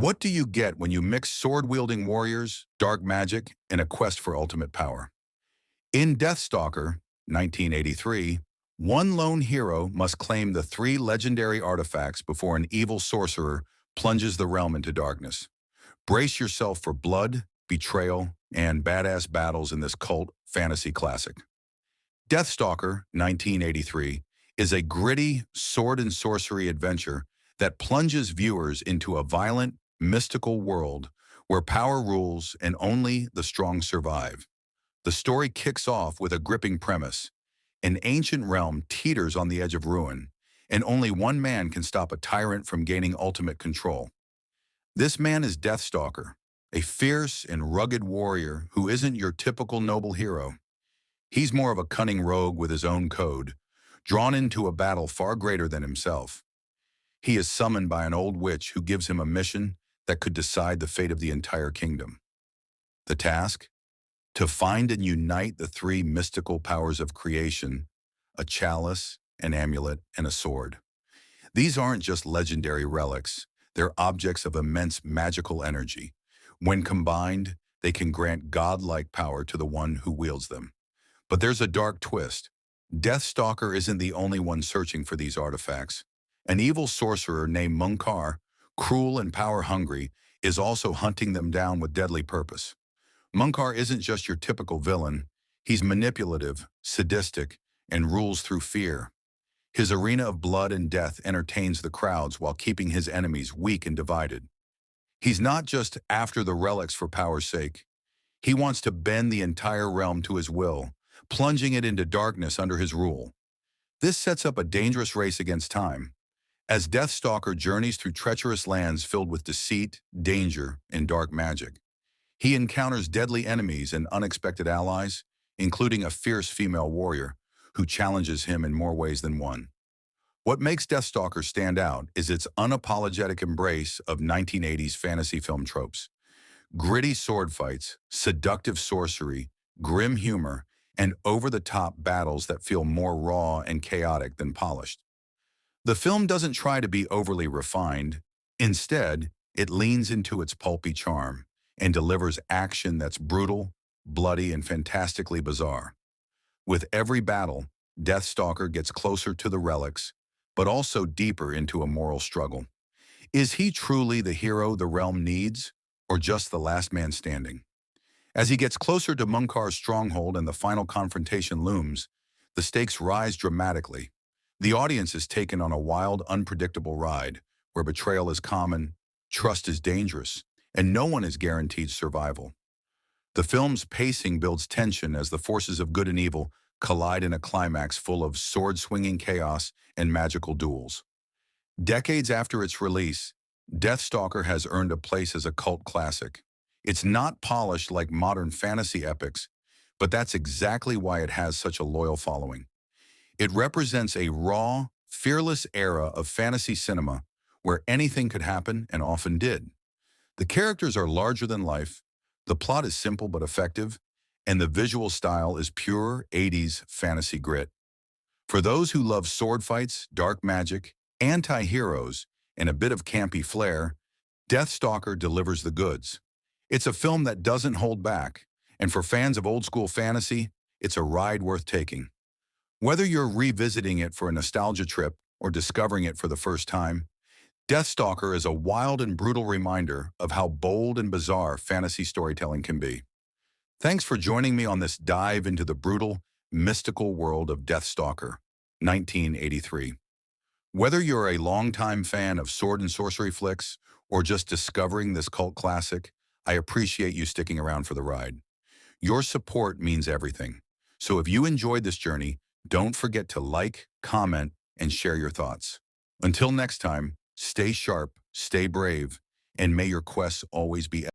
What do you get when you mix sword-wielding warriors, dark magic, and a quest for ultimate power? In Deathstalker, 1983, one lone hero must claim the three legendary artifacts before an evil sorcerer plunges the realm into darkness. Brace yourself for blood, betrayal, and badass battles in this cult fantasy classic. Deathstalker, 1983, is a gritty sword and sorcery adventure that plunges viewers into a violent, mystical world where power rules and only the strong survive. The story kicks off with a gripping premise. An ancient realm teeters on the edge of ruin, and only one man can stop a tyrant from gaining ultimate control. This man is Deathstalker, a fierce and rugged warrior who isn't your typical noble hero. He's more of a cunning rogue with his own code, drawn into a battle far greater than himself. He is summoned by an old witch who gives him a mission that could decide the fate of the entire kingdom. The task? To find and unite the three mystical powers of creation, a chalice, an amulet, and a sword. These aren't just legendary relics, they're objects of immense magical energy. When combined, they can grant godlike power to the one who wields them. But there's a dark twist. Deathstalker isn't the only one searching for these artifacts. An evil sorcerer named Munkar, cruel and power-hungry, is also hunting them down with deadly purpose. Munkar isn't just your typical villain. He's manipulative, sadistic, and rules through fear. His arena of blood and death entertains the crowds while keeping his enemies weak and divided. He's not just after the relics for power's sake. He wants to bend the entire realm to his will, plunging it into darkness under his rule. This sets up a dangerous race against time. As Deathstalker journeys through treacherous lands filled with deceit, danger, and dark magic, he encounters deadly enemies and unexpected allies, including a fierce female warrior who challenges him in more ways than one. What makes Deathstalker stand out is its unapologetic embrace of 1980s fantasy film tropes. Gritty sword fights, seductive sorcery, grim humor, and over-the-top battles that feel more raw and chaotic than polished. The film doesn't try to be overly refined. Instead, it leans into its pulpy charm and delivers action that's brutal, bloody, and fantastically bizarre. With every battle, Deathstalker gets closer to the relics, but also deeper into a moral struggle. Is he truly the hero the realm needs, or just the last man standing? As he gets closer to Munkar's stronghold and the final confrontation looms, the stakes rise dramatically. The audience is taken on a wild, unpredictable ride, where betrayal is common, trust is dangerous, and no one is guaranteed survival. The film's pacing builds tension as the forces of good and evil collide in a climax full of sword-swinging chaos and magical duels. Decades after its release, Deathstalker has earned a place as a cult classic. It's not polished like modern fantasy epics, but that's exactly why it has such a loyal following. It represents a raw, fearless era of fantasy cinema where anything could happen and often did. The characters are larger than life, the plot is simple but effective, and the visual style is pure 80s fantasy grit. For those who love sword fights, dark magic, anti-heroes, and a bit of campy flair, Deathstalker delivers the goods. It's a film that doesn't hold back, and for fans of old-school fantasy, it's a ride worth taking. Whether you're revisiting it for a nostalgia trip or discovering it for the first time, Deathstalker is a wild and brutal reminder of how bold and bizarre fantasy storytelling can be. Thanks for joining me on this dive into the brutal, mystical world of Deathstalker, 1983. Whether you're a longtime fan of sword and sorcery flicks or just discovering this cult classic, I appreciate you sticking around for the ride. Your support means everything. So if you enjoyed this journey, don't forget to like, comment, and share your thoughts. Until next time, stay sharp, stay brave, and may your quests always be